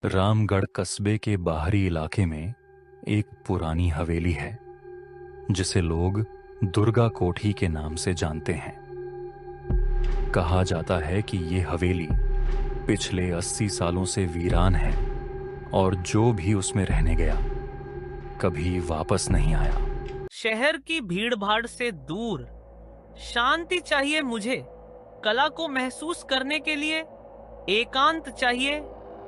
रामगढ़ कस्बे के बाहरी इलाके में एक पुरानी हवेली है जिसे लोग दुर्गा कोठी के नाम से जानते हैं। कहा जाता है कि ये हवेली पिछले 80 सालों से वीरान है और जो भी उसमें रहने गया कभी वापस नहीं आया। शहर की भीड़-भाड़ से दूर शांति चाहिए मुझे। कला को महसूस करने के लिए एकांत चाहिए।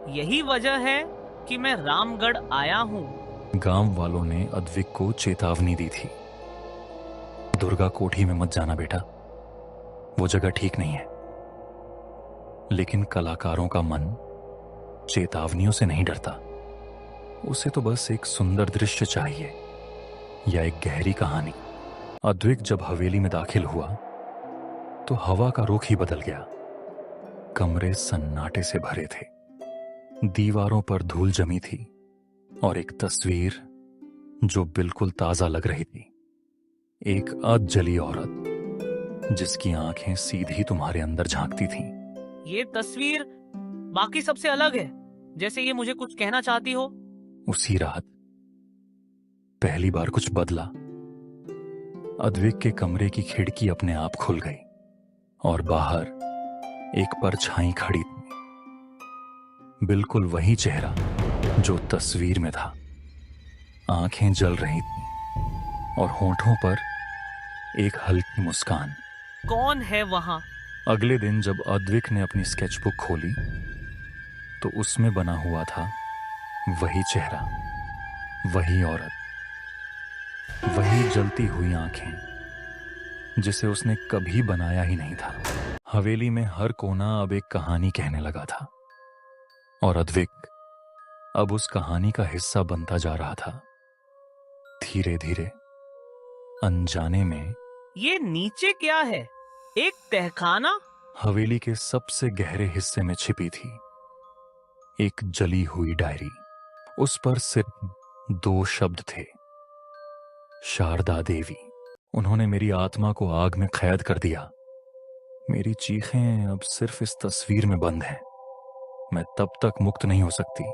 यही वजह है कि मैं रामगढ़ आया हूँ। गांव वालों ने अद्विक को चेतावनी दी थी, दुर्गा कोठी में मत जाना बेटा, वो जगह ठीक नहीं है। लेकिन कलाकारों का मन चेतावनियों से नहीं डरता। उसे तो बस एक सुंदर दृश्य चाहिए या एक गहरी कहानी। अद्विक जब हवेली में दाखिल हुआ तो हवा का रुख ही बदल गया। कमरे सन्नाटे से भरे थे, दीवारों पर धूल जमी थी और एक तस्वीर जो बिल्कुल ताजा लग रही थी। एक अधजली औरत जिसकी आंखें सीधी तुम्हारे अंदर झांकती थीं। ये तस्वीर बाकी सबसे अलग है, जैसे ये मुझे कुछ कहना चाहती हो। उसी रात पहली बार कुछ बदला। अद्विक के कमरे की खिड़की अपने आप खुल गई और बाहर एक परछाई खड़ी थी। बिल्कुल वही चेहरा जो तस्वीर में था। आंखें जल रही थीं और होठों पर एक हल्की मुस्कान। कौन है वहां? अगले दिन जब अद्विक ने अपनी स्केचबुक खोली तो उसमें बना हुआ था वही चेहरा, वही औरत, वही जलती हुई आंखें जिसे उसने कभी बनाया ही नहीं था। हवेली में हर कोना अब एक कहानी कहने लगा था और अद्विक अब उस कहानी का हिस्सा बनता जा रहा था। धीरे धीरे अनजाने में। ये नीचे क्या है? एक तहखाना? हवेली के सबसे गहरे हिस्से में छिपी थी एक जली हुई डायरी। उस पर सिर्फ 2 शब्द थे, शारदा देवी। उन्होंने मेरी आत्मा को आग में कैद कर दिया। मेरी चीखें अब सिर्फ इस तस्वीर में बंद हैं। मैं तब तक मुक्त नहीं हो सकती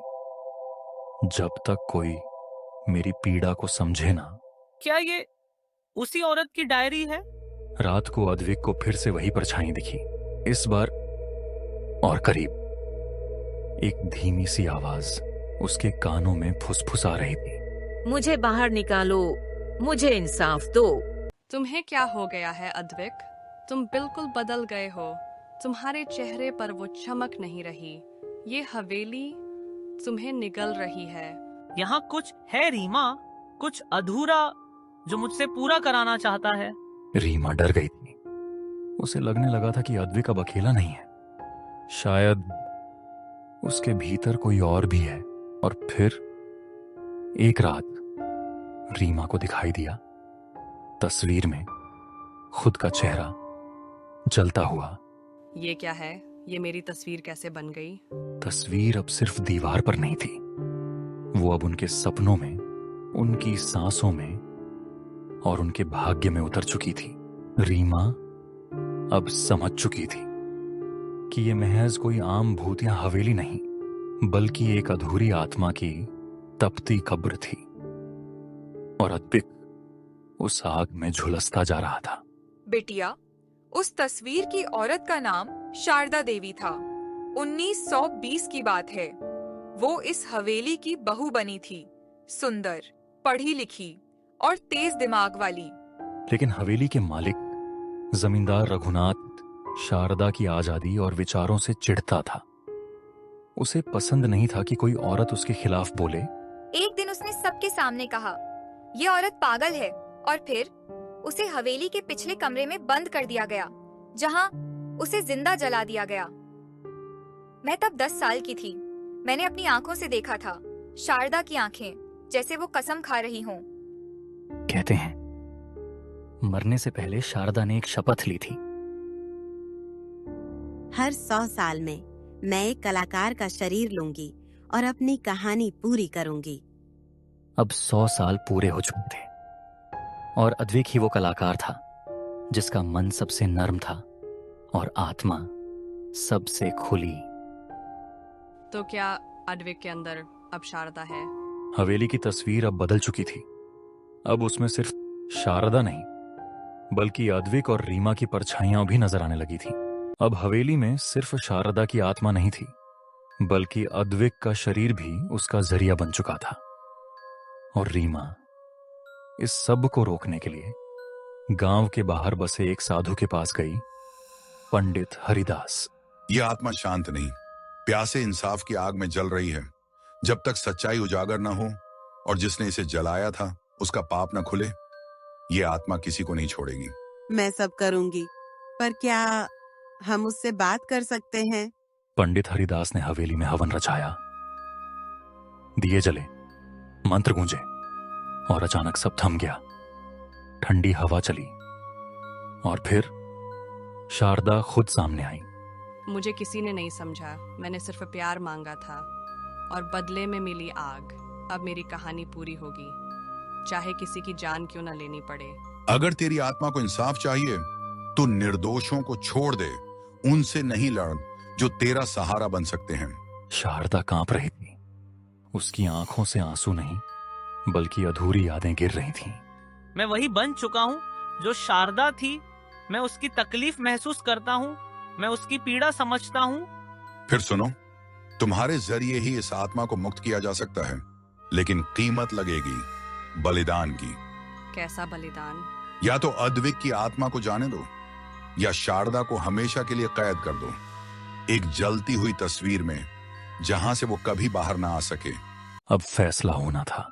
जब तक कोई मेरी पीड़ा को समझे ना। क्या ये उसी औरत की डायरी है? रात को अद्विक को फिर से वही परछाई दिखी, इस बार और करीब। एक धीमी सी आवाज उसके कानों में फुसफुसा रही थी, मुझे बाहर निकालो, मुझे इंसाफ दो। तुम्हें क्या हो गया है अद्विक? तुम बिल्कुल बदल गए हो। तुम्हारे चेहरे पर वो चमक नहीं रही। ये हवेली तुम्हें निगल रही है। यहाँ कुछ है रीमा, कुछ अधूरा जो मुझसे पूरा कराना चाहता है। रीमा डर गई थी। उसे लगने लगा था कि अद्विक अब अकेला नहीं है, शायद उसके भीतर कोई और भी है। और फिर एक रात रीमा को दिखाई दिया, तस्वीर में खुद का चेहरा जलता हुआ। ये क्या है? ये मेरी तस्वीर कैसे बन गई? तस्वीर अब सिर्फ दीवार पर नहीं थी, वो अब उनके सपनों में, उनकी सांसों में और उनके भाग्य में उतर चुकी थी। रीमा अब समझ चुकी थी कि ये महज कोई आम भूत या हवेली नहीं, बल्कि एक अधूरी आत्मा की तपती कब्र थी। और अद्विक उस आग में झुलसता जा रहा था। बेटिया, उस तस्वीर की औरत का नाम शारदा देवी था। 1920 की बात है। वो इस हवेली की बहू बनी थी, सुंदर, पढ़ी लिखी और तेज दिमाग वाली। लेकिन हवेली के मालिक जमींदार रघुनाथ शारदा की आजादी और विचारों से चिढ़ता था। उसे पसंद नहीं था कि कोई औरत उसके खिलाफ बोले। एक दिन उसने सबके सामने कहा, ये औरत पागल है, और फिर उसे हवेली के पिछले कमरे में बंद कर दिया गया, जहां उसे जिंदा जला दिया गया। मैं तब 10 साल की थी। मैंने अपनी आंखों से देखा था, शारदा की आंखें, जैसे वो कसम खा रही हों। कहते हैं मरने से पहले शारदा ने एक शपथ ली थी। हर 100 साल में मैं एक कलाकार का शरीर लूंगी और अपनी कहानी पूरी करूंगी। अब 100 साल पूरे हो चुके थे और अद्विक ही वो कलाकार था जिसका मन सबसे नर्म था और आत्मा सबसे खुली। तो क्या अद्विक के अंदर अब शारदा है। हवेली की तस्वीर अब बदल चुकी थी। अब उसमें सिर्फ शारदा नहीं बल्कि अद्विक और रीमा की परछाइयां भी नजर आने लगी थी। अब हवेली में सिर्फ शारदा की आत्मा नहीं थी बल्कि अद्विक का शरीर भी उसका जरिया बन चुका था। और रीमा इस सब को रोकने के लिए गांव के बाहर बसे एक साधु के पास गई, पंडित हरिदास। यह आत्मा शांत नहीं, प्यासे इंसाफ की आग में जल रही है। जब तक सच्चाई उजागर न हो और जिसने इसे जलाया था उसका पाप न खुले, यह आत्मा किसी को नहीं छोड़ेगी। मैं सब करूंगी, पर क्या हम उससे बात कर सकते हैं? पंडित हरिदास ने हवेली में हवन रचाया, दिए जले, मंत्र गूंजे और अचानक सब थम गया। ठंडी हवा चली और फिर शारदा खुद सामने आई। मुझे किसी ने नहीं समझा, मैंने सिर्फ प्यार मांगा था और बदले में मिली आग। अब मेरी कहानी पूरी होगी, चाहे किसी की जान क्यों न लेनी पड़े। अगर तेरी आत्मा को इंसाफ चाहिए तो निर्दोषों को छोड़ दे, उनसे नहीं लड़ जो तेरा सहारा बन सकते हैं। शारदा कांप रही थी। उसकी आंखों से आंसू नहीं बल्कि अधूरी यादें गिर रही थीं। मैं वही बन चुका हूँ जो शारदा थी। मैं उसकी तकलीफ महसूस करता हूँ, मैं उसकी पीड़ा समझता हूँ। फिर सुनो, तुम्हारे जरिए ही इस आत्मा को मुक्त किया जा सकता है, लेकिन कीमत लगेगी बलिदान की। कैसा बलिदान? या तो अद्विक की आत्मा को जाने दो या शारदा को हमेशा के लिए कैद कर दो, एक जलती हुई तस्वीर में, जहां से वो कभी बाहर ना आ सके। अब फैसला होना था,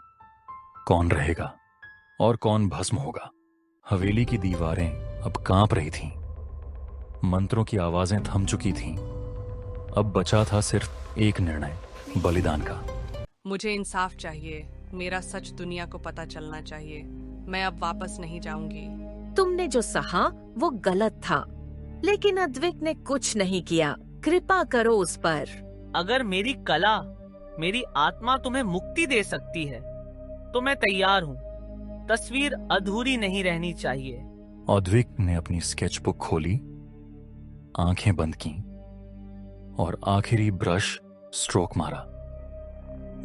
कौन रहेगा और कौन भस्म होगा। हवेली की दीवारें अब कांप रही थीं, मंत्रों की आवाजें थम चुकी थीं। अब बचा था सिर्फ एक निर्णय, बलिदान का। मुझे इंसाफ चाहिए, मेरा सच दुनिया को पता चलना चाहिए। मैं अब वापस नहीं जाऊंगी। तुमने जो सहा वो गलत था, लेकिन अद्विक ने कुछ नहीं किया। कृपा करो उस पर। अगर मेरी कला, मेरी आत्मा तुम्हें मुक्ति दे सकती है तो मैं तैयार हूँ। तस्वीर अधूरी नहीं रहनी चाहिए। अद्विक ने अपनी स्केचबुक खोली, आंखें बंद की और आखिरी ब्रश स्ट्रोक मारा।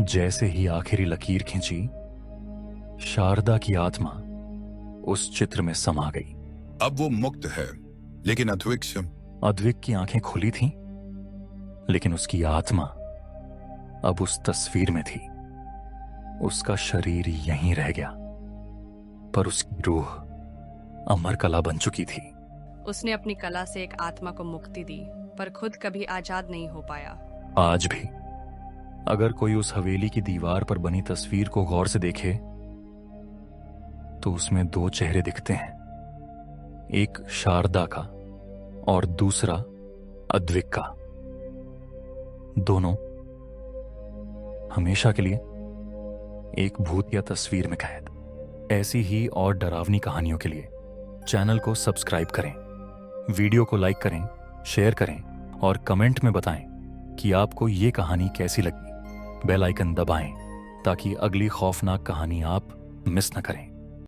जैसे ही आखिरी लकीर खींची, शारदा की आत्मा उस चित्र में समा गई। अब वो मुक्त है, लेकिन अद्विक की आंखें खुली थीं, लेकिन उसकी आत्मा अब उस तस्वीर में थी। उसका शरीर यहीं रह गया, पर उसकी रूह अमर कला बन चुकी थी। उसने अपनी कला से एक आत्मा को मुक्ति दी, पर खुद कभी आजाद नहीं हो पाया। आज भी अगर कोई उस हवेली की दीवार पर बनी तस्वीर को गौर से देखे तो उसमें दो चेहरे दिखते हैं, एक शारदा का और दूसरा अद्विक का। दोनों हमेशा के लिए एक भूतिया तस्वीर में कैद। ऐसी ही और डरावनी कहानियों के लिए चैनल को सब्सक्राइब करें, वीडियो को लाइक करें, शेयर करें और कमेंट में बताएं कि आपको ये कहानी कैसी लगी। बेल आइकन दबाएं ताकि अगली खौफनाक कहानी आप मिस न करें।